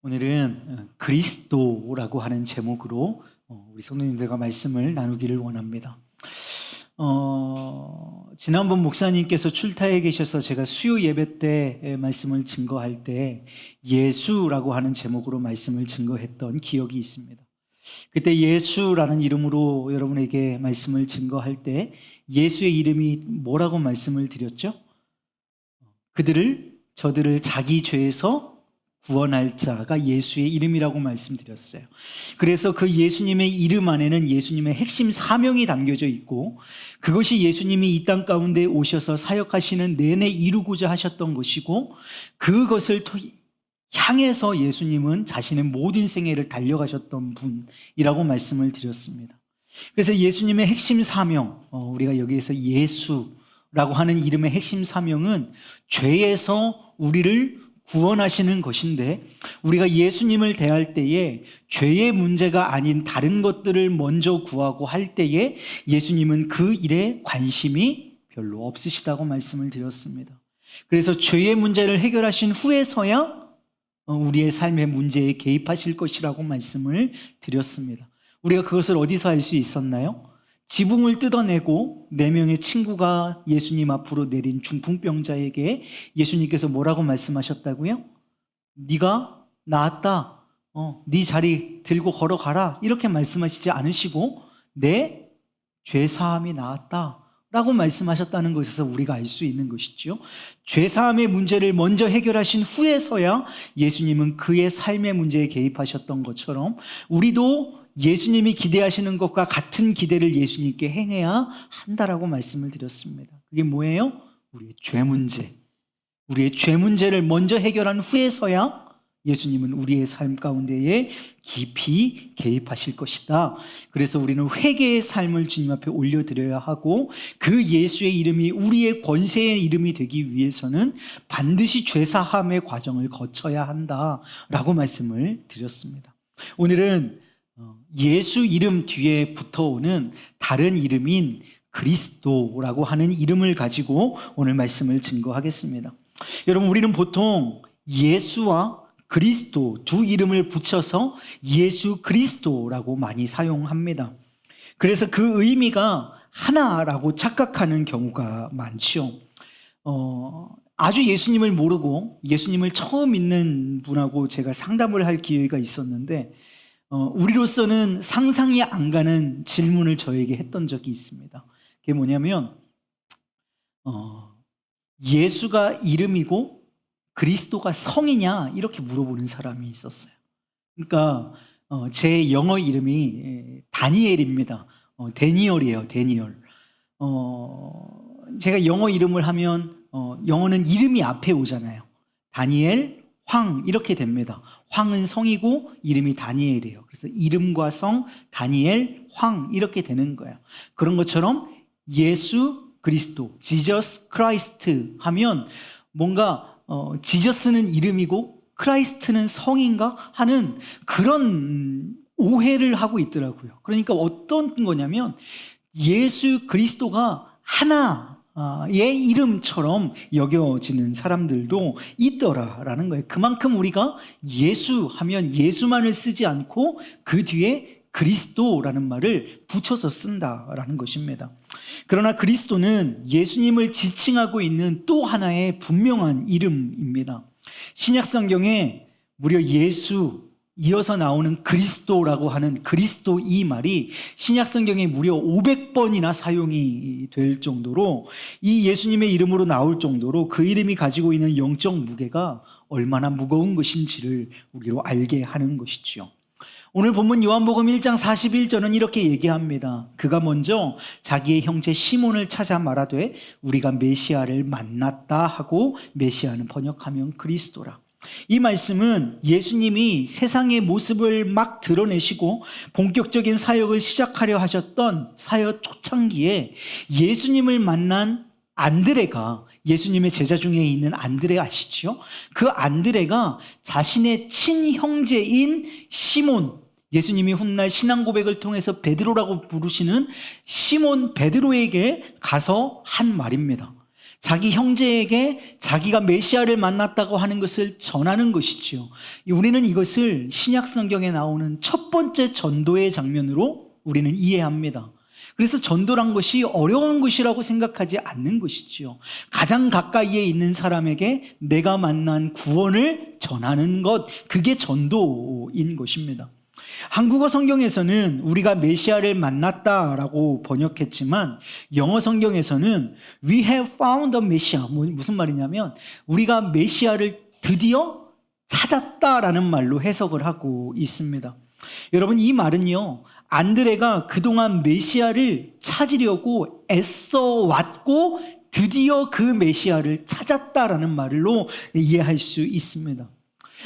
오늘은 그리스도라고 하는 제목으로 우리 성도님들과 말씀을 나누기를 원합니다. 지난번 목사님께서 출타에 계셔서 제가 수요 예배 때 말씀을 증거할 때 예수라고 하는 제목으로 말씀을 증거했던 기억이 있습니다. 그때 예수라는 이름으로 여러분에게 말씀을 증거할 때 예수의 이름이 뭐라고 말씀을 드렸죠? 저들을 자기 죄에서 구원할 자가 예수의 이름이라고 말씀드렸어요. 그래서 그 예수님의 이름 안에는 예수님의 핵심 사명이 담겨져 있고, 그것이 예수님이 이 땅 가운데 오셔서 사역하시는 내내 이루고자 하셨던 것이고, 그것을 향해서 예수님은 자신의 모든 생애를 달려가셨던 분이라고 말씀을 드렸습니다. 그래서 예수님의 핵심 사명, 우리가 여기에서 예수라고 하는 이름의 핵심 사명은 죄에서 우리를 구원하시는 것인데, 우리가 예수님을 대할 때에 죄의 문제가 아닌 다른 것들을 먼저 구하고 할 때에 예수님은 그 일에 관심이 별로 없으시다고 말씀을 드렸습니다. 그래서 죄의 문제를 해결하신 후에서야 우리의 삶의 문제에 개입하실 것이라고 말씀을 드렸습니다. 우리가 그것을 어디서 알 수 있었나요? 지붕을 뜯어내고 4명의 친구가 예수님 앞으로 내린 중풍병자에게 예수님께서 뭐라고 말씀하셨다고요? 네가 나았다, 네 자리 들고 걸어가라, 이렇게 말씀하시지 않으시고 내 죄사함이 나았다 라고 말씀하셨다는 것에서 우리가 알 수 있는 것이죠. 죄사함의 문제를 먼저 해결하신 후에서야 예수님은 그의 삶의 문제에 개입하셨던 것처럼 우리도 예수님이 기대하시는 것과 같은 기대를 예수님께 행해야 한다라고 말씀을 드렸습니다. 그게 뭐예요? 우리의 죄 문제를 먼저 해결한 후에서야 예수님은 우리의 삶 가운데에 깊이 개입하실 것이다. 그래서 우리는 회개의 삶을 주님 앞에 올려드려야 하고, 그 예수의 이름이 우리의 권세의 이름이 되기 위해서는 반드시 죄사함의 과정을 거쳐야 한다라고 말씀을 드렸습니다. 오늘은 예수 이름 뒤에 붙어오는 다른 이름인 그리스도라고 하는 이름을 가지고 오늘 말씀을 증거하겠습니다. 여러분, 우리는 보통 예수와 그리스도 두 이름을 붙여서 예수 그리스도라고 많이 사용합니다. 그래서 그 의미가 하나라고 착각하는 경우가 많죠. 아주 예수님을 모르고 예수님을 처음 믿는 분하고 제가 상담을 할 기회가 있었는데, 우리로서는 상상이 안 가는 질문을 저에게 했던 적이 있습니다. 그게 뭐냐면, 예수가 이름이고 그리스도가 성이냐, 이렇게 물어보는 사람이 있었어요. 그러니까 제 영어 이름이 다니엘입니다. 데니얼이에요. 데니얼. 제가 영어 이름을 하면 영어는 이름이 앞에 오잖아요. 다니엘, 황, 이렇게 됩니다. 황은 성이고 이름이 다니엘이에요. 그래서 이름과 성, 다니엘, 황, 이렇게 되는 거예요. 그런 것처럼 예수 그리스도, 지저스 크라이스트 하면 뭔가 지저스는 이름이고 크라이스트는 성인가 하는 그런 오해를 하고 있더라고요. 그러니까 어떤 거냐면 예수 그리스도가 하나의 이름처럼 여겨지는 사람들도 있더라라는 거예요. 그만큼 우리가 예수 하면 예수만을 쓰지 않고 그 뒤에 그리스도라는 말을 붙여서 쓴다라는 것입니다. 그러나 그리스도는 예수님을 지칭하고 있는 또 하나의 분명한 이름입니다. 신약 성경에 무려 예수 이어서 나오는 그리스도라고 하는 그리스도, 이 말이 신약 성경에 무려 500번이나 사용이 될 정도로, 이 예수님의 이름으로 나올 정도로 그 이름이 가지고 있는 영적 무게가 얼마나 무거운 것인지를 우리로 알게 하는 것이지요. 오늘 본문 요한복음 1장 41절은 이렇게 얘기합니다. 그가 먼저 자기의 형제 시몬을 찾아 말하되 우리가 메시아를 만났다 하고, 메시아는 번역하면 그리스도라. 이 말씀은 예수님이 세상의 모습을 막 드러내시고 본격적인 사역을 시작하려 하셨던 사역 초창기에 예수님을 만난 안드레가, 예수님의 제자 중에 있는 안드레 아시죠? 그 안드레가 자신의 친형제인 시몬, 예수님이 훗날 신앙 고백을 통해서 베드로라고 부르시는 시몬 베드로에게 가서 한 말입니다. 자기 형제에게 자기가 메시아를 만났다고 하는 것을 전하는 것이지요. 우리는 이것을 신약 성경에 나오는 첫 번째 전도의 장면으로 우리는 이해합니다. 그래서 전도란 것이 어려운 것이라고 생각하지 않는 것이지요. 가장 가까이에 있는 사람에게 내가 만난 구원을 전하는 것, 그게 전도인 것입니다. 한국어 성경에서는 우리가 메시아를 만났다라고 번역했지만 영어 성경에서는 We have found a Messiah. 무슨 말이냐면 우리가 메시아를 드디어 찾았다라는 말로 해석을 하고 있습니다. 여러분, 이 말은요, 안드레가 그동안 메시아를 찾으려고 애써 왔고 드디어 그 메시아를 찾았다라는 말로 이해할 수 있습니다.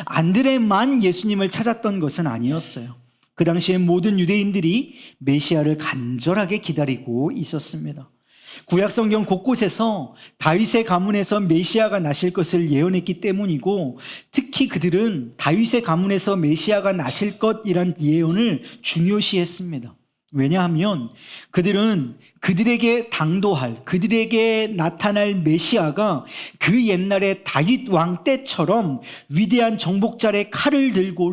안드레만 예수님을 찾았던 것은 아니었어요. 그 당시에 모든 유대인들이 메시아를 간절하게 기다리고 있었습니다. 구약성경 곳곳에서 다윗의 가문에서 메시아가 나실 것을 예언했기 때문이고, 특히 그들은 다윗의 가문에서 메시아가 나실 것이란 예언을 중요시했습니다. 왜냐하면 그들은 그들에게 당도할, 그들에게 나타날 메시아가 그 옛날에 다윗 왕 때처럼 위대한 정복자의 칼을 들고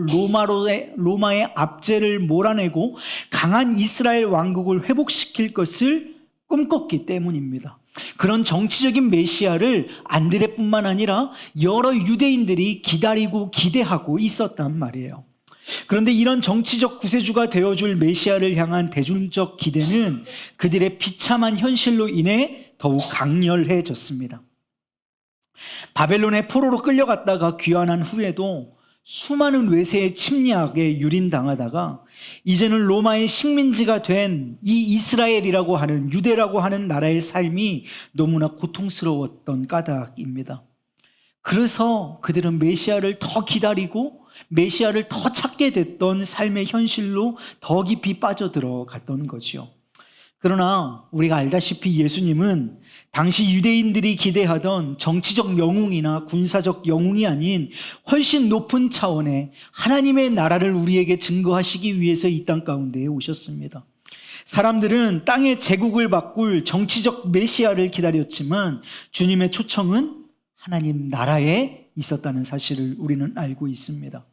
로마의 압제를 몰아내고 강한 이스라엘 왕국을 회복시킬 것을 꿈꿨기 때문입니다. 그런 정치적인 메시아를 안드레뿐만 아니라 여러 유대인들이 기다리고 기대하고 있었단 말이에요. 그런데 이런 정치적 구세주가 되어줄 메시아를 향한 대중적 기대는 그들의 비참한 현실로 인해 더욱 강렬해졌습니다. 바벨론의 포로로 끌려갔다가 귀환한 후에도 수많은 외세의 침략에 유린당하다가 이제는 로마의 식민지가 된 이 이스라엘이라고 하는, 유대라고 하는 나라의 삶이 너무나 고통스러웠던 까닭입니다. 그래서 그들은 메시아를 더 기다리고 메시아를 더 찾게 됐던 삶의 현실로 더 깊이 빠져들어갔던 거죠. 그러나 우리가 알다시피 예수님은 당시 유대인들이 기대하던 정치적 영웅이나 군사적 영웅이 아닌 훨씬 높은 차원의 하나님의 나라를 우리에게 증거하시기 위해서 이 땅 가운데에 오셨습니다. 사람들은 땅의 제국을 바꿀 정치적 메시아를 기다렸지만 주님의 초청은 하나님 나라에 있었다는 사실을 우리는 알고 있습니다.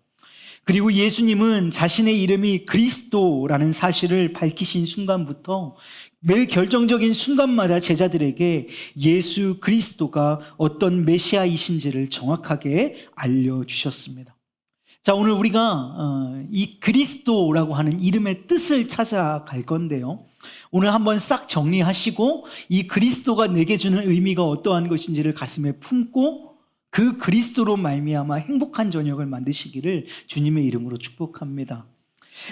그리고 예수님은 자신의 이름이 그리스도라는 사실을 밝히신 순간부터 매 결정적인 순간마다 제자들에게 예수 그리스도가 어떤 메시아이신지를 정확하게 알려주셨습니다. 자, 오늘 우리가 이 그리스도라고 하는 이름의 뜻을 찾아갈 건데요. 오늘 한번 싹 정리하시고 이 그리스도가 내게 주는 의미가 어떠한 것인지를 가슴에 품고 그 그리스도로 말미암아 행복한 저녁을 만드시기를 주님의 이름으로 축복합니다.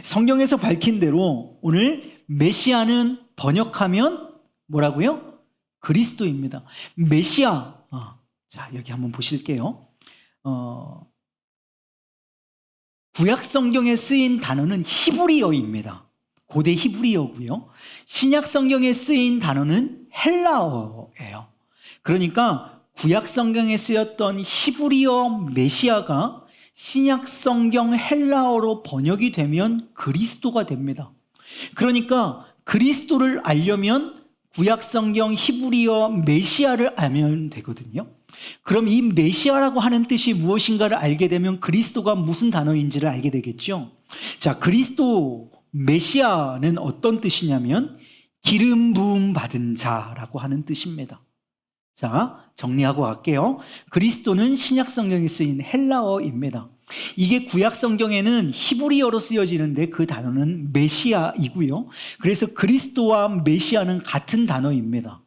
성경에서 밝힌 대로 오늘 메시아는 번역하면 뭐라고요? 그리스도입니다. 메시아. 자, 여기 한번 보실게요. 구약 성경에 쓰인 단어는 히브리어입니다. 고대 히브리어고요. 신약 성경에 쓰인 단어는 헬라어예요. 그러니까 구약 성경에 쓰였던 히브리어 메시아가 신약 성경 헬라어로 번역이 되면 그리스도가 됩니다. 그러니까 그리스도를 알려면 구약 성경 히브리어 메시아를 알면 되거든요. 그럼 이 메시아라고 하는 뜻이 무엇인가를 알게 되면 그리스도가 무슨 단어인지를 알게 되겠죠. 자, 그리스도 메시아는 어떤 뜻이냐면 기름 부음 받은 자라고 하는 뜻입니다. 자, 정리하고 갈게요. 그리스도는 신약 성경에 쓰인 헬라어입니다. 이게 구약 성경에는 히브리어로 쓰여지는데 그 단어는 메시아이고요. 그래서 그리스도와 메시아는 같은 단어입니다.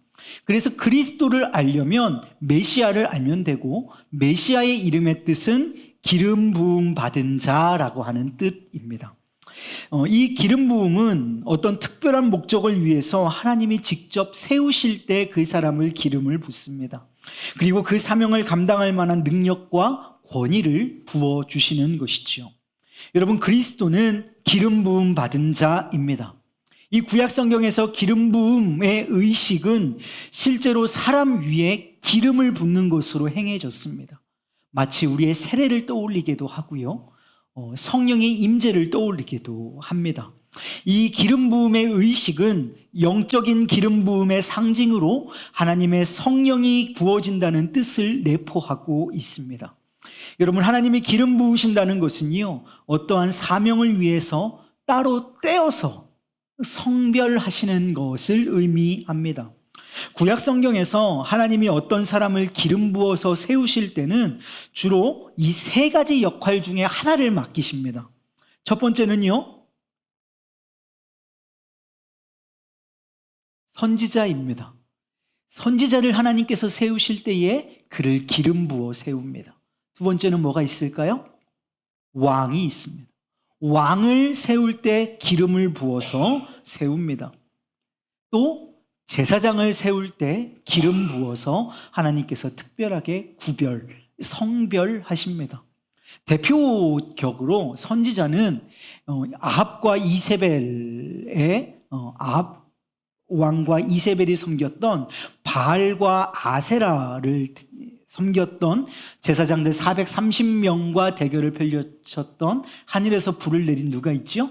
그래서 그리스도를 알려면 메시아를 알면 되고, 메시아의 이름의 뜻은 기름 부음 받은 자라고 하는 뜻입니다. 이 기름 부음은 어떤 특별한 목적을 위해서 하나님이 직접 세우실 때 그 사람을 기름을 붓습니다. 그리고 그 사명을 감당할 만한 능력과 권위를 부어주시는 것이지요. 여러분, 그리스도는 기름 부음 받은 자입니다. 이 구약 성경에서 기름 부음의 의식은 실제로 사람 위에 기름을 붓는 것으로 행해졌습니다. 마치 우리의 세례를 떠올리기도 하고요. 성령의 임재를 떠올리기도 합니다. 이 기름 부음의 의식은 영적인 기름 부음의 상징으로 하나님의 성령이 부어진다는 뜻을 내포하고 있습니다. 여러분, 하나님이 기름 부으신다는 것은요, 어떠한 사명을 위해서 따로 떼어서 성별하시는 것을 의미합니다. 구약 성경에서 하나님이 어떤 사람을 기름 부어서 세우실 때는 주로 이 세 가지 역할 중에 하나를 맡기십니다. 첫 번째는요, 선지자입니다. 선지자를 하나님께서 세우실 때에 그를 기름 부어 세웁니다. 두 번째는 뭐가 있을까요? 왕이 있습니다. 왕을 세울 때 기름을 부어서 세웁니다. 또 제사장을 세울 때 기름 부어서 하나님께서 특별하게 성별하십니다. 대표격으로 선지자는 아합과 이세벨의 아합 왕과 이세벨이 섬겼던 바알과 아세라를 섬겼던 제사장들 430명과 대결을 펼쳤던 하늘에서 불을 내린 누가 있죠?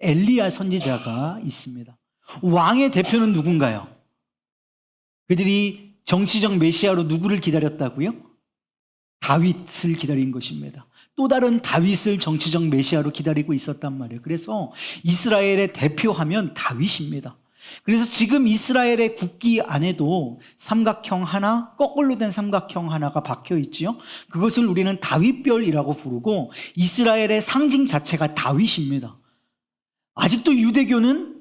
엘리야 선지자가 있습니다. 왕의 대표는 누군가요? 그들이 정치적 메시아로 누구를 기다렸다고요? 다윗을 기다린 것입니다. 또 다른 다윗을 정치적 메시아로 기다리고 있었단 말이에요. 그래서 이스라엘의 대표하면 다윗입니다. 그래서 지금 이스라엘의 국기 안에도 삼각형 하나, 거꾸로 된 삼각형 하나가 박혀 있지요. 그것을 우리는 다윗별이라고 부르고 이스라엘의 상징 자체가 다윗입니다. 아직도 유대교는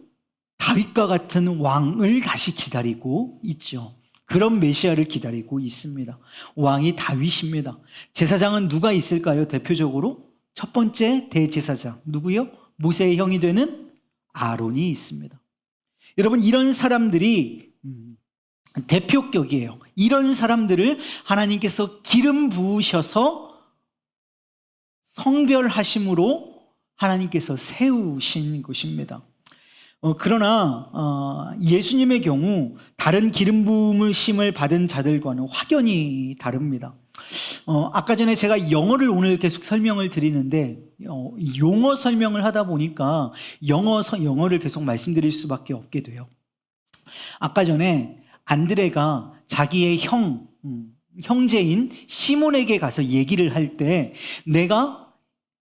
다윗과 같은 왕을 다시 기다리고 있죠. 그런 메시아를 기다리고 있습니다. 왕이 다윗입니다. 제사장은 누가 있을까요? 대표적으로 첫 번째 대제사장 누구요? 모세의 형이 되는 아론이 있습니다. 여러분, 이런 사람들이 대표격이에요. 이런 사람들을 하나님께서 기름 부으셔서 성별하심으로 하나님께서 세우신 것입니다. 그러나 예수님의 경우 다른 기름 부으심을 받은 자들과는 확연히 다릅니다. 아까 전에 제가 영어를 오늘 계속 설명을 드리는데 용어 설명을 하다 보니까 영어를 계속 말씀드릴 수밖에 없게 돼요. 아까 전에 안드레가 자기의 형제인 시몬에게 가서 얘기를 할 때 내가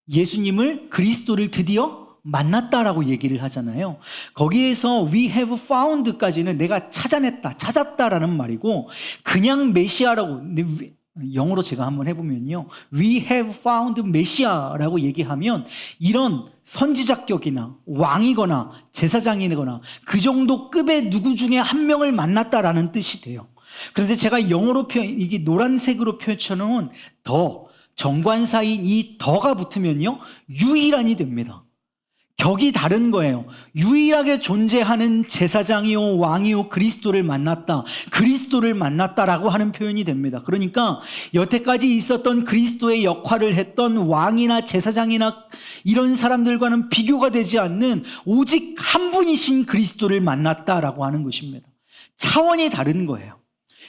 예수님을 그리스도를 드디어 만났다라고 얘기를 하잖아요. 거기에서 we have found까지는 내가 찾았다라는 말이고 그냥 메시아라고 영어로 제가 한번 해보면요. We have found 메시아라고 얘기하면 이런 선지자격이나 왕이거나 제사장이거나 그 정도 급의 누구 중에 한 명을 만났다라는 뜻이 돼요. 그런데 제가 영어로 이게 노란색으로 펼쳐놓은 더, 정관사인 이 더가 붙으면요. 유일한이 됩니다. 격이 다른 거예요. 유일하게 존재하는 제사장이요 왕이요 그리스도를 만났다라고 하는 표현이 됩니다. 그러니까 여태까지 있었던 그리스도의 역할을 했던 왕이나 제사장이나 이런 사람들과는 비교가 되지 않는 오직 한 분이신 그리스도를 만났다라고 하는 것입니다. 차원이 다른 거예요.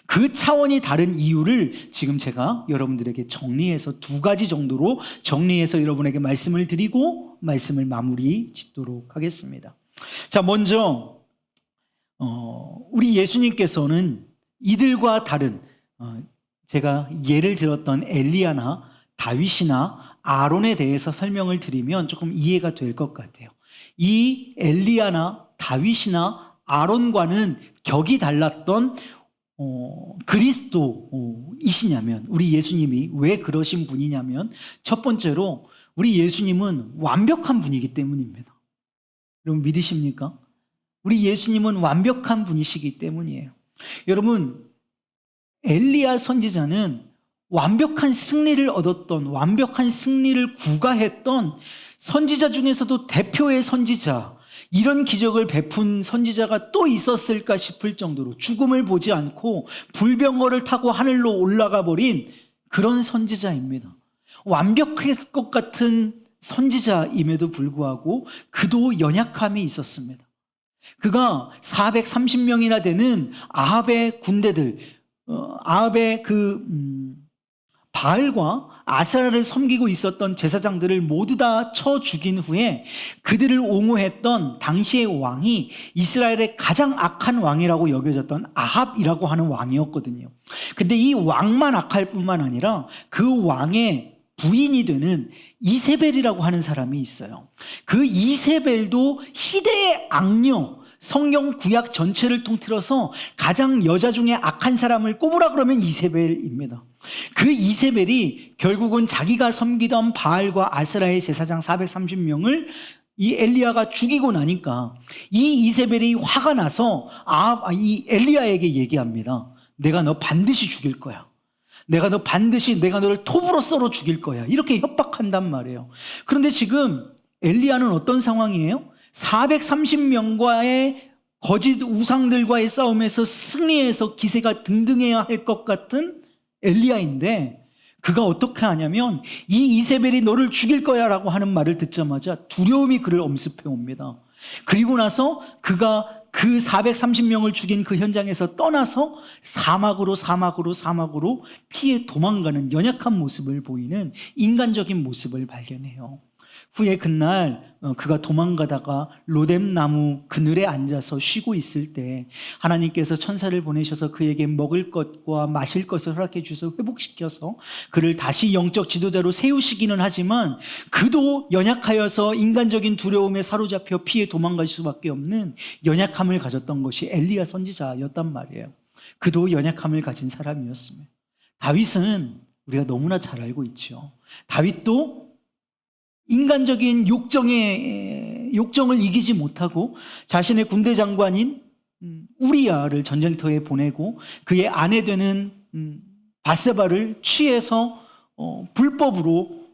그 차원이 다른 이유를 지금 제가 여러분들에게 정리해서 두 가지 정도로 정리해서 여러분에게 말씀을 드리고 말씀을 마무리 짓도록 하겠습니다. 자, 먼저 우리 예수님께서는 이들과 다른 제가 예를 들었던 엘리야나 다윗이나 아론에 대해서 설명을 드리면 조금 이해가 될 것 같아요. 이 엘리야나 다윗이나 아론과는 격이 달랐던 그리스도이시냐면 우리 예수님이 왜 그러신 분이냐면 첫 번째로 우리 예수님은 완벽한 분이기 때문입니다. 여러분 믿으십니까? 우리 예수님은 완벽한 분이시기 때문이에요. 여러분 엘리야 선지자는 완벽한 승리를 얻었던 완벽한 승리를 구가했던 선지자 중에서도 대표의 선지자 이런 기적을 베푼 선지자가 또 있었을까 싶을 정도로 죽음을 보지 않고 불병거를 타고 하늘로 올라가 버린 그런 선지자입니다. 완벽할 것 같은 선지자임에도 불구하고 그도 연약함이 있었습니다. 그가 430명이나 되는 아합의 군대들, 아합의 바알과 아스라를 섬기고 있었던 제사장들을 모두 다 쳐 죽인 후에 그들을 옹호했던 당시의 왕이 이스라엘의 가장 악한 왕이라고 여겨졌던 아합이라고 하는 왕이었거든요. 근데 이 왕만 악할 뿐만 아니라 그 왕의 부인이 되는 이세벨이라고 하는 사람이 있어요. 그 이세벨도 희대의 악녀, 성경 구약 전체를 통틀어서 가장 여자 중에 악한 사람을 꼽으라 그러면 이세벨입니다. 그 이세벨이 결국은 자기가 섬기던 바알과 아스라의 제사장 430명을 이 엘리야가 죽이고 나니까 이 이세벨이 화가 나서 이 엘리야에게 얘기합니다. 내가 너 반드시 죽일 거야. 내가 너를 톱으로 썰어 죽일 거야. 이렇게 협박한단 말이에요. 그런데 지금 엘리야는 어떤 상황이에요? 430명과의 거짓 우상들과의 싸움에서 승리해서 기세가 등등해야 할 것 같은 엘리야인데 그가 어떻게 하냐면 이 이세벨이 너를 죽일 거야 라고 하는 말을 듣자마자 두려움이 그를 엄습해 옵니다. 그리고 나서 그가 그 430명을 죽인 그 현장에서 떠나서 사막으로 피해 도망가는 연약한 모습을 보이는 인간적인 모습을 발견해요. 후에 그날 그가 도망가다가 로뎀 나무 그늘에 앉아서 쉬고 있을 때 하나님께서 천사를 보내셔서 그에게 먹을 것과 마실 것을 허락해 주셔서 회복시켜서 그를 다시 영적 지도자로 세우시기는 하지만 그도 연약하여서 인간적인 두려움에 사로잡혀 피해 도망갈 수밖에 없는 연약함을 가졌던 것이 엘리야 선지자였단 말이에요. 그도 연약함을 가진 사람이었습니다. 다윗은 우리가 너무나 잘 알고 있죠. 다윗도 인간적인 욕정을 이기지 못하고 자신의 군대 장관인 우리야를 전쟁터에 보내고 그의 아내 되는 밧세바를 취해서 불법으로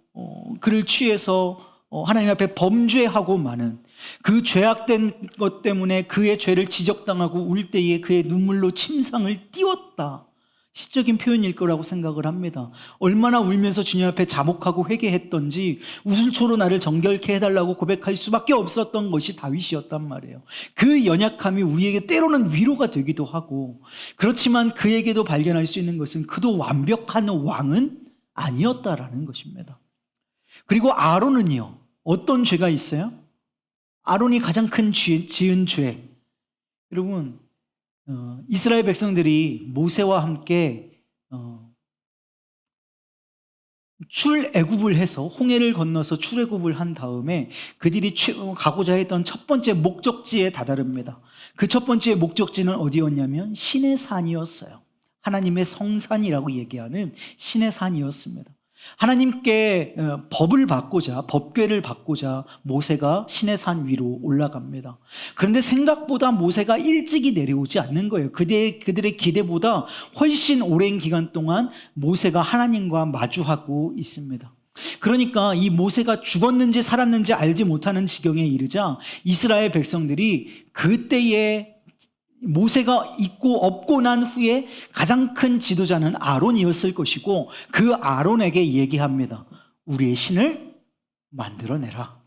그를 취해서 하나님 앞에 범죄하고 마는 그 죄악된 것 때문에 그의 죄를 지적당하고 울 때에 그의 눈물로 침상을 띄웠다. 시적인 표현일 거라고 생각을 합니다. 얼마나 울면서 주님 앞에 자복하고 회개했던지 우슬초로 나를 정결케 해달라고 고백할 수밖에 없었던 것이 다윗이었단 말이에요. 그 연약함이 우리에게 때로는 위로가 되기도 하고 그렇지만 그에게도 발견할 수 있는 것은 그도 완벽한 왕은 아니었다라는 것입니다. 그리고 아론은요. 어떤 죄가 있어요? 아론이 가장 큰 지은 죄. 여러분 이스라엘 백성들이 모세와 함께 출애굽을 해서 홍해를 건너서 출애굽을 한 다음에 그들이 가고자 했던 첫 번째 목적지에 다다릅니다. 그 첫 번째 목적지는 어디였냐면 신의 산이었어요. 하나님의 성산이라고 얘기하는 신의 산이었습니다. 하나님께 법궤를 받고자 모세가 신의 산 위로 올라갑니다. 그런데 생각보다 모세가 일찍이 내려오지 않는 거예요. 그들의 기대보다 훨씬 오랜 기간 동안 모세가 하나님과 마주하고 있습니다. 그러니까 이 모세가 죽었는지 살았는지 알지 못하는 지경에 이르자 이스라엘 백성들이 그때에 모세가 있고 없고 난 후에 가장 큰 지도자는 아론이었을 것이고 그 아론에게 얘기합니다. 우리의 신을 만들어내라.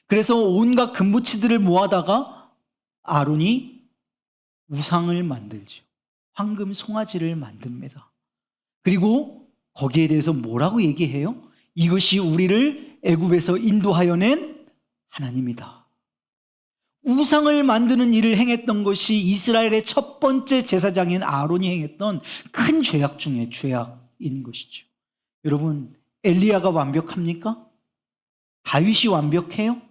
그래서 온갖 금붙이들을 모아다가 아론이 우상을 만들죠. 황금 송아지를 만듭니다. 그리고 거기에 대해서 뭐라고 얘기해요? 이것이 우리를 애굽에서 인도하여 낸 하나님이다. 우상을 만드는 일을 행했던 것이 이스라엘의 첫 번째 제사장인 아론이 행했던 큰 죄악 중에 죄악인 것이죠. 여러분, 엘리야가 완벽합니까? 다윗이 완벽해요?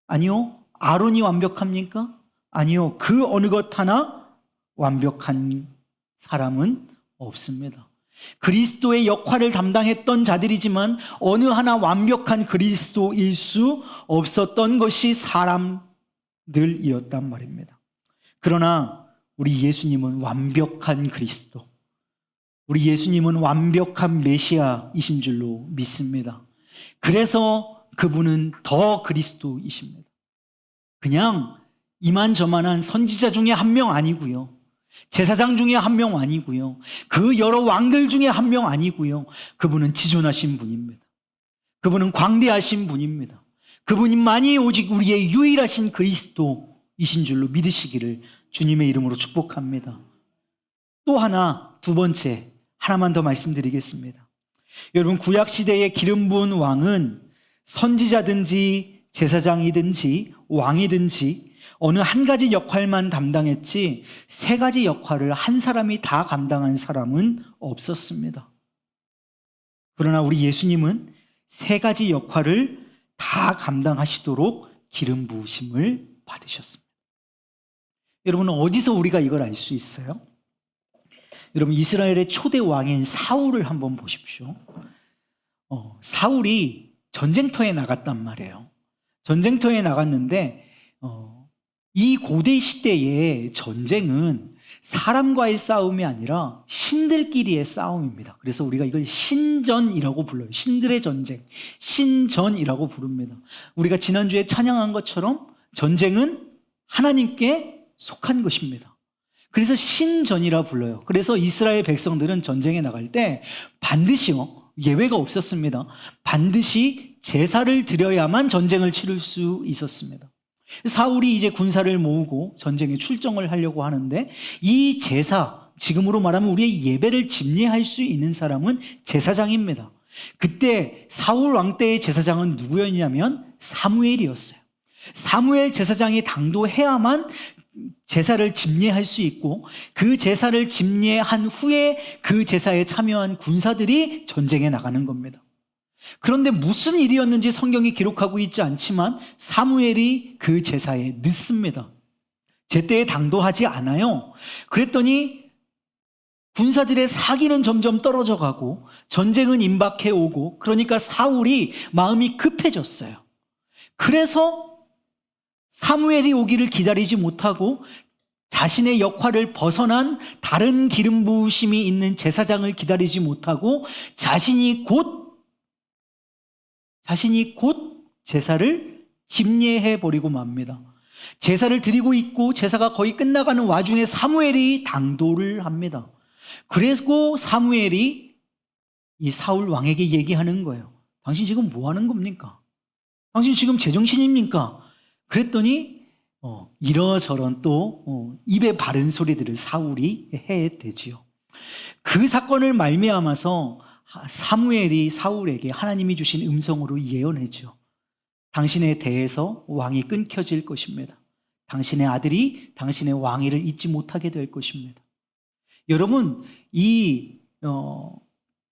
아니요. 아론이 완벽합니까? 아니요. 그 어느 것 하나 완벽한 사람은 없습니다. 그리스도의 역할을 담당했던 자들이지만 어느 하나 완벽한 그리스도일 수 없었던 것이 사람들이었단 말입니다. 그러나 우리 예수님은 완벽한 그리스도, 우리 예수님은 완벽한 메시아이신 줄로 믿습니다. 그래서 그분은 더 그리스도이십니다. 그냥 이만저만한 선지자 중에 한 명 아니고요, 제사장 중에 한 명 아니고요, 그 여러 왕들 중에 한 명 아니고요, 그분은 지존하신 분입니다. 그분은 광대하신 분입니다. 그분만이 오직 우리의 유일하신 그리스도이신 줄로 믿으시기를 주님의 이름으로 축복합니다. 또 하나, 두 번째, 하나만 더 말씀드리겠습니다. 여러분, 구약 시대의 기름 부은 왕은 선지자든지 제사장이든지 왕이든지 어느 한 가지 역할만 담당했지 세 가지 역할을 한 사람이 다 감당한 사람은 없었습니다. 그러나 우리 예수님은 세 가지 역할을 다 감당하시도록 기름 부으심을 받으셨습니다. 여러분, 어디서 우리가 이걸 알 수 있어요? 여러분, 이스라엘의 초대 왕인 사울을 한번 보십시오. 사울이 전쟁터에 나갔단 말이에요. 전쟁터에 나갔는데 이 고대 시대의 전쟁은 사람과의 싸움이 아니라 신들끼리의 싸움입니다. 그래서 우리가 이걸 신전이라고 불러요. 신들의 전쟁, 신전이라고 부릅니다. 우리가 지난주에 찬양한 것처럼 전쟁은 하나님께 속한 것입니다. 그래서 신전이라 불러요. 그래서 이스라엘 백성들은 전쟁에 나갈 때 반드시요, 예외가 없었습니다. 반드시 제사를 드려야만 전쟁을 치를 수 있었습니다. 사울이 이제 군사를 모으고 전쟁에 출정을 하려고 하는데 이 제사, 지금으로 말하면 우리의 예배를 집례할 수 있는 사람은 제사장입니다. 그때 사울 왕 때의 제사장은 누구였냐면 사무엘이었어요. 사무엘 제사장이 당도해야만 제사를 집례할 수 있고, 그 제사를 집례한 후에 그 제사에 참여한 군사들이 전쟁에 나가는 겁니다. 그런데 무슨 일이었는지 성경이 기록하고 있지 않지만 사무엘이 그 제사에 늦습니다. 제때에 당도하지 않아요. 그랬더니 군사들의 사기는 점점 떨어져 가고 전쟁은 임박해 오고, 그러니까 사울이 마음이 급해졌어요. 그래서 사무엘이 오기를 기다리지 못하고 자신의 역할을 벗어난 다른 기름 부으심이 있는 제사장을 기다리지 못하고 자신이 곧 제사를 집례해 버리고 맙니다. 제사를 드리고 있고 제사가 거의 끝나가는 와중에 사무엘이 당도를 합니다. 그래서 사무엘이 이 사울 왕에게 얘기하는 거예요. 당신 지금 뭐 하는 겁니까? 당신 지금 제정신입니까? 그랬더니 이러저런 또 입에 바른 소리들을 사울이 해대지요. 그 사건을 말미암아서 사무엘이 사울에게 하나님이 주신 음성으로 예언했죠. 당신에 대해서 왕이 끊겨질 것입니다. 당신의 아들이 당신의 왕위를 잊지 못하게 될 것입니다. 여러분, 이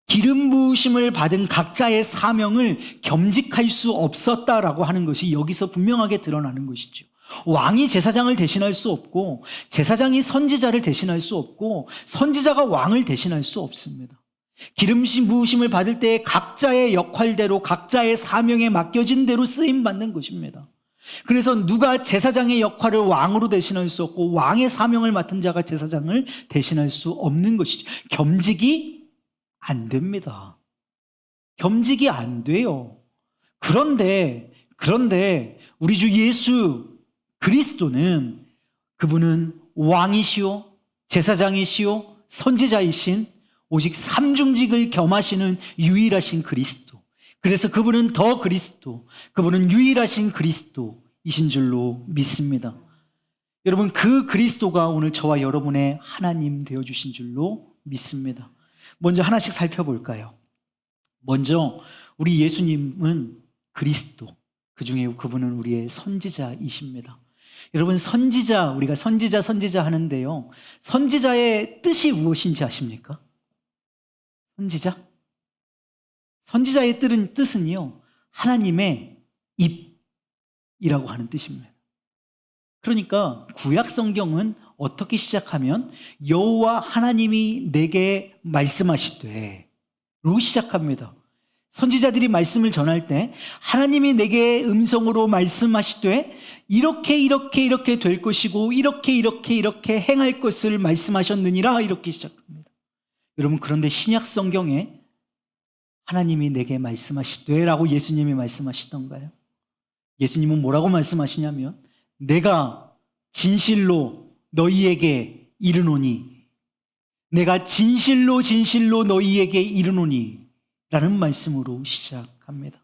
기름 부으심을 받은 각자의 사명을 겸직할 수 없었다라고 하는 것이 여기서 분명하게 드러나는 것이죠. 왕이 제사장을 대신할 수 없고, 제사장이 선지자를 대신할 수 없고, 선지자가 왕을 대신할 수 없습니다. 기름 부으심을 받을 때 각자의 역할대로, 각자의 사명에 맡겨진 대로 쓰임 받는 것입니다. 그래서 누가 제사장의 역할을 왕으로 대신할 수 없고, 왕의 사명을 맡은 자가 제사장을 대신할 수 없는 것이죠. 겸직이 안 됩니다. 겸직이 안 돼요. 그런데 우리 주 예수 그리스도는, 그분은 왕이시오, 제사장이시오, 선지자이신 오직 삼중직을 겸하시는 유일하신 그리스도. 그래서 그분은 더 그리스도, 그분은 유일하신 그리스도이신 줄로 믿습니다. 여러분, 그 그리스도가 오늘 저와 여러분의 하나님 되어주신 줄로 믿습니다. 먼저 하나씩 살펴볼까요? 먼저 우리 예수님은 그리스도, 그중에 그분은 우리의 선지자이십니다. 여러분, 선지자, 우리가 선지자 하는데요, 선지자의 뜻이 무엇인지 아십니까? 선지자의 뜻은요, 하나님의 입이라고 하는 뜻입니다. 그러니까 구약 성경은 어떻게 시작하면 여호와 하나님이 내게 말씀하시되 로 시작합니다. 선지자들이 말씀을 전할 때 하나님이 내게 음성으로 말씀하시되 이렇게 될 것이고 이렇게 행할 것을 말씀하셨느니라, 이렇게 시작합니다. 여러분, 그런데 신약 성경에 하나님이 내게 말씀하시되 라고 예수님이 말씀하시던가요? 예수님은 뭐라고 말씀하시냐면, 내가 진실로 너희에게 이르노니, 내가 진실로 너희에게 이르노니 라는 말씀으로 시작합니다.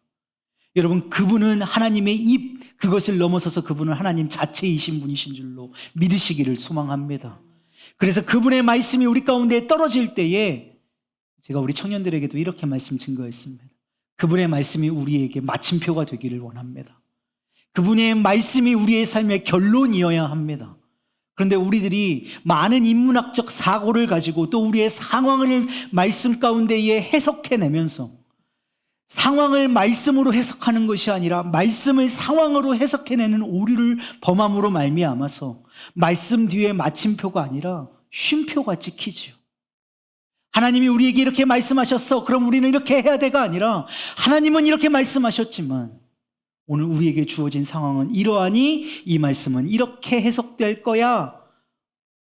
여러분, 그분은 하나님의 입, 그것을 넘어서서 그분은 하나님 자체이신 분이신 줄로 믿으시기를 소망합니다. 그래서 그분의 말씀이 우리 가운데 떨어질 때에 제가 우리 청년들에게도 이렇게 말씀 증거했습니다. 그분의 말씀이 우리에게 마침표가 되기를 원합니다. 그분의 말씀이 우리의 삶의 결론이어야 합니다. 그런데 우리들이 많은 인문학적 사고를 가지고 또 우리의 상황을 말씀 가운데에 해석해내면서 상황을 말씀으로 해석하는 것이 아니라 말씀을 상황으로 해석해내는 오류를 범함으로 말미암아서 말씀 뒤에 마침표가 아니라 쉼표가 찍히지요. 하나님이 우리에게 이렇게 말씀하셨어. 그럼 우리는 이렇게 해야 돼가 아니라 하나님은 이렇게 말씀하셨지만 오늘 우리에게 주어진 상황은 이러하니 이 말씀은 이렇게 해석될 거야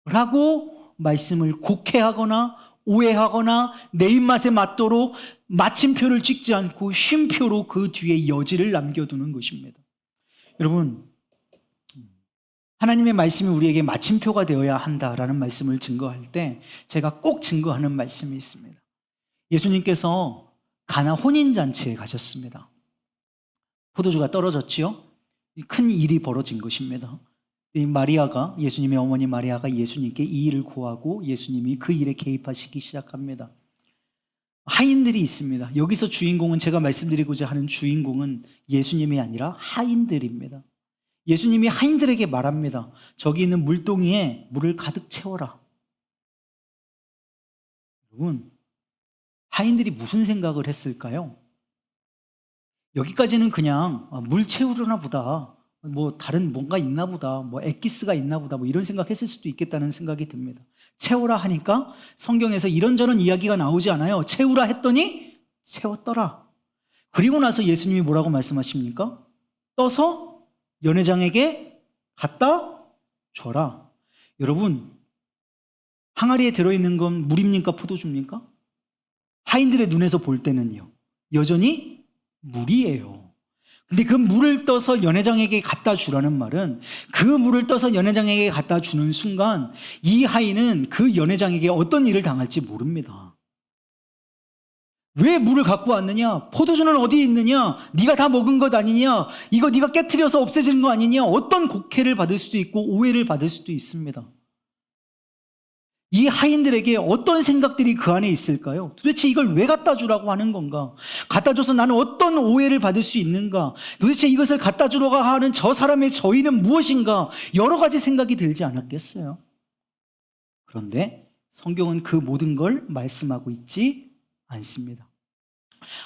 라고 말씀을 곡해하거나 오해하거나 내 입맛에 맞도록 마침표를 찍지 않고 쉼표로 그 뒤에 여지를 남겨두는 것입니다. 여러분, 하나님의 말씀이 우리에게 마침표가 되어야 한다라는 말씀을 증거할 때 제가 꼭 증거하는 말씀이 있습니다. 예수님께서 가나 혼인잔치에 가셨습니다. 포도주가 떨어졌지요? 큰 일이 벌어진 것입니다. 이 마리아가, 예수님의 어머니 마리아가 예수님께 이 일을 고하고 예수님이 그 일에 개입하시기 시작합니다. 하인들이 있습니다. 여기서 주인공은, 제가 말씀드리고자 하는 주인공은 예수님이 아니라 하인들입니다. 예수님이 하인들에게 말합니다. 저기 있는 물동이에 물을 가득 채워라. 여러분, 하인들이 무슨 생각을 했을까요? 여기까지는 그냥 물 채우려나 보다, 뭐 다른 뭔가 있나 보다, 뭐 엑기스가 있나 보다, 뭐 이런 생각했을 수도 있겠다는 생각이 듭니다. 채우라 하니까 성경에서 이런저런 이야기가 나오지 않아요. 채우라 했더니 채웠더라. 그리고 나서 예수님이 뭐라고 말씀하십니까? 떠서 연회장에게 갖다 줘라. 여러분, 항아리에 들어있는 건 물입니까? 포도주입니까? 하인들의 눈에서 볼 때는요, 여전히 물이에요. 근데 그 물을 떠서 연회장에게 갖다 주라는 말은, 그 물을 떠서 연회장에게 갖다 주는 순간 이 하인은 그 연회장에게 어떤 일을 당할지 모릅니다. 왜 물을 갖고 왔느냐? 포도주는 어디에 있느냐? 네가 다 먹은 것 아니냐? 이거 네가 깨트려서 없애진 거 아니냐? 어떤 곡해를 받을 수도 있고 오해를 받을 수도 있습니다. 이 하인들에게 어떤 생각들이 그 안에 있을까요? 도대체 이걸 왜 갖다 주라고 하는 건가? 갖다 줘서 나는 어떤 오해를 받을 수 있는가? 도대체 이것을 갖다 주려고 하는 저 사람의 저희는 무엇인가? 여러 가지 생각이 들지 않았겠어요? 그런데 성경은 그 모든 걸 말씀하고 있지 않습니다.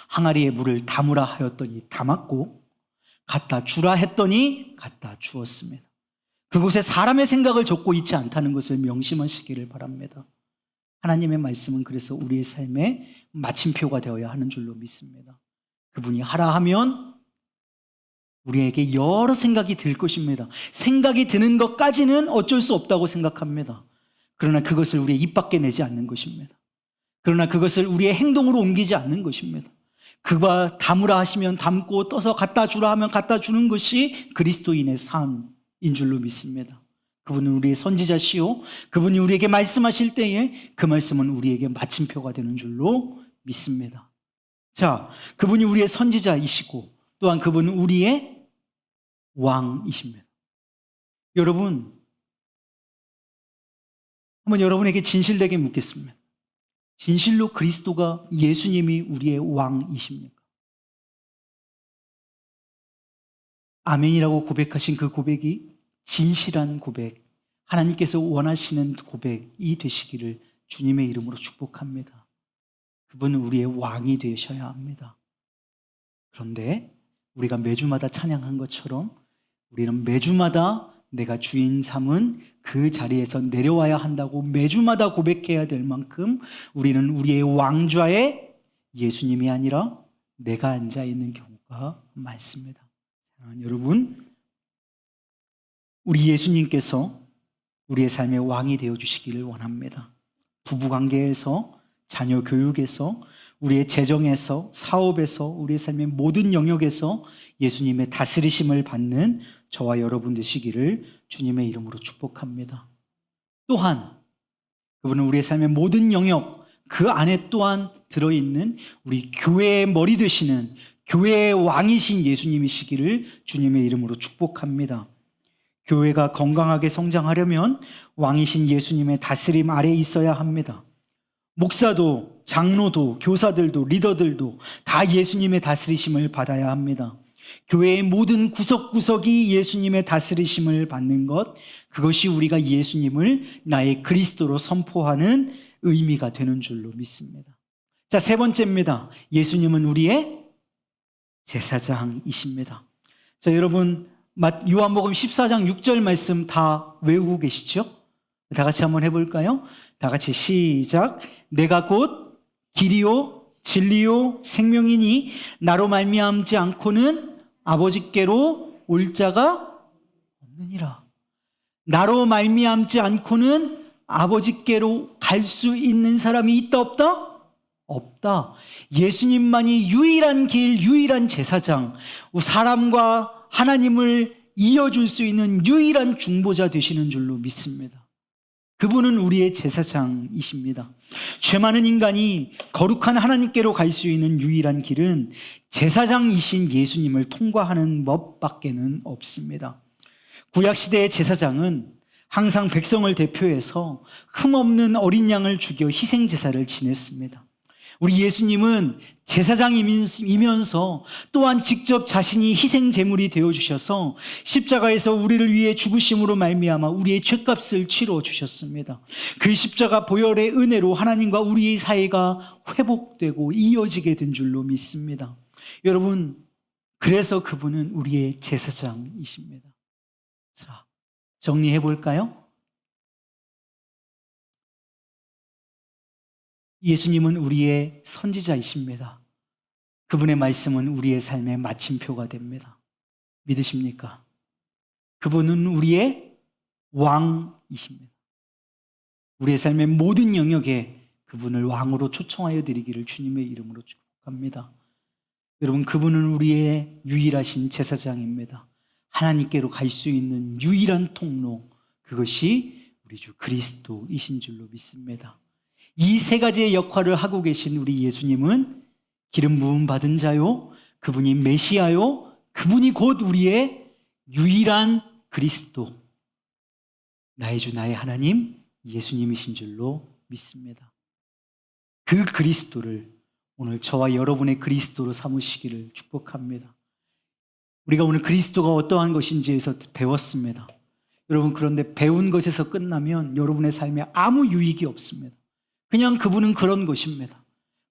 항아리에 물을 담으라 하였더니 담았고, 갖다 주라 했더니 갖다 주었습니다. 그곳에 사람의 생각을 적고 있지 않다는 것을 명심하시기를 바랍니다. 하나님의 말씀은 그래서 우리의 삶의 마침표가 되어야 하는 줄로 믿습니다. 그분이 하라 하면 우리에게 여러 생각이 들 것입니다. 생각이 드는 것까지는 어쩔 수 없다고 생각합니다. 그러나 그것을 우리의 입 밖에 내지 않는 것입니다. 그러나 그것을 우리의 행동으로 옮기지 않는 것입니다. 그가 담으라 하시면 담고, 떠서 갖다 주라 하면 갖다 주는 것이 그리스도인의 삶인 줄로 믿습니다. 그분은 우리의 선지자시요, 그분이 우리에게 말씀하실 때에 그 말씀은 우리에게 마침표가 되는 줄로 믿습니다. 자, 그분이 우리의 선지자이시고 또한 그분은 우리의 왕이십니다. 여러분, 한번 여러분에게 진실되게 묻겠습니다. 진실로 그리스도가, 예수님이 우리의 왕이십니까? 아멘이라고 고백하신 그 고백이 진실한 고백, 하나님께서 원하시는 고백이 되시기를 주님의 이름으로 축복합니다. 그분은 우리의 왕이 되셔야 합니다. 그런데 우리가 매주마다 찬양한 것처럼 우리는 매주마다 내가 주인 삼은 그 자리에서 내려와야 한다고 매주마다 고백해야 될 만큼 우리는 우리의 왕좌에 예수님이 아니라 내가 앉아있는 경우가 많습니다. 여러분, 우리 예수님께서 우리의 삶의 왕이 되어주시기를 원합니다. 부부관계에서, 자녀 교육에서, 우리의 재정에서, 사업에서, 우리의 삶의 모든 영역에서 예수님의 다스리심을 받는 저와 여러분 되시기를 주님의 이름으로 축복합니다. 또한 그분은 우리의 삶의 모든 영역, 그 안에 또한 들어있는 우리 교회의 머리 되시는 교회의 왕이신 예수님이시기를 주님의 이름으로 축복합니다. 교회가 건강하게 성장하려면 왕이신 예수님의 다스림 아래에 있어야 합니다. 목사도, 장로도, 교사들도, 리더들도 다 예수님의 다스리심을 받아야 합니다. 교회의 모든 구석구석이 예수님의 다스리심을 받는 것, 그것이 우리가 예수님을 나의 그리스도로 선포하는 의미가 되는 줄로 믿습니다. 자, 세 번째입니다. 예수님은 우리의 제사장이십니다. 자, 여러분 요한복음 14장 6절 말씀 다 외우고 계시죠? 다 같이 한번 해볼까요? 다 같이 시작. 내가 곧 길이요 진리요 생명이니 나로 말미암지 않고는 아버지께로 올 자가 없느니라. 나로 말미암지 않고는 아버지께로 갈 수 있는 사람이 있다 없다? 없다. 예수님만이 유일한 길, 유일한 제사장, 사람과 하나님을 이어줄 수 있는 유일한 중보자 되시는 줄로 믿습니다. 그분은 우리의 제사장이십니다. 죄 많은 인간이 거룩한 하나님께로 갈 수 있는 유일한 길은 제사장이신 예수님을 통과하는 법밖에는 없습니다. 구약시대의 제사장은 항상 백성을 대표해서 흠없는 어린 양을 죽여 희생제사를 지냈습니다. 우리 예수님은 제사장이면서 또한 직접 자신이 희생제물이 되어주셔서 십자가에서 우리를 위해 죽으심으로 말미암아 우리의 죄값을 치러주셨습니다. 그 십자가 보혈의 은혜로 하나님과 우리의 사이가 회복되고 이어지게 된 줄로 믿습니다. 여러분, 그래서 그분은 우리의 제사장이십니다. 자, 정리해 볼까요? 예수님은 우리의 선지자이십니다. 그분의 말씀은 우리의 삶의 마침표가 됩니다. 믿으십니까? 그분은 우리의 왕이십니다. 우리의 삶의 모든 영역에 그분을 왕으로 초청하여 드리기를 주님의 이름으로 축복합니다. 여러분, 그분은 우리의 유일하신 제사장입니다. 하나님께로 갈 수 있는 유일한 통로, 그것이 우리 주 그리스도이신 줄로 믿습니다. 이 세 가지의 역할을 하고 계신 우리 예수님은 기름 부음 받은 자요, 그분이 메시아요, 그분이 곧 우리의 유일한 그리스도, 나의 주 나의 하나님 예수님이신 줄로 믿습니다. 그 그리스도를 오늘 저와 여러분의 그리스도로 삼으시기를 축복합니다. 우리가 오늘 그리스도가 어떠한 것인지에서 배웠습니다. 여러분, 그런데 배운 것에서 끝나면 여러분의 삶에 아무 유익이 없습니다. 그냥 그분은 그런 것입니다.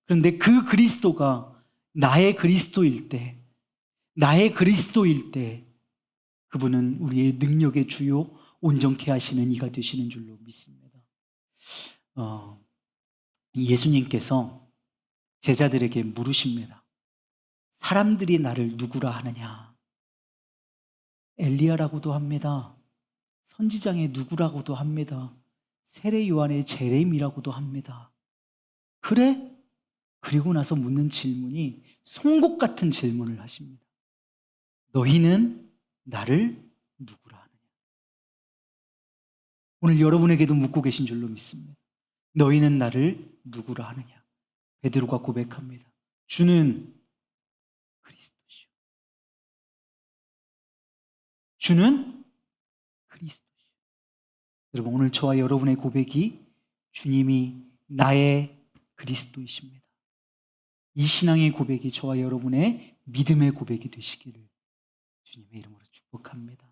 그런데 그 그리스도가 나의 그리스도일 때, 그분은 우리의 능력의 주요, 온전케 하시는 이가 되시는 줄로 믿습니다. 예수님께서 제자들에게 물으십니다. 사람들이 나를 누구라 하느냐? 엘리야라고도 합니다. 선지장의 누구라고도 합니다. 세례 요한의 제레미라고도 합니다. 그래? 그리고 나서 묻는 질문이 송곳 같은 질문을 하십니다. 너희는 나를 누구라 하느냐? 오늘 여러분에게도 묻고 계신 줄로 믿습니다. 너희는 나를 누구라 하느냐? 베드로가 고백합니다. 주는 그리스도시오. 주는 그리스도. 여러분, 오늘 저와 여러분의 고백이 주님이 나의 그리스도이십니다. 이 신앙의 고백이 저와 여러분의 믿음의 고백이 되시기를 주님의 이름으로 축복합니다.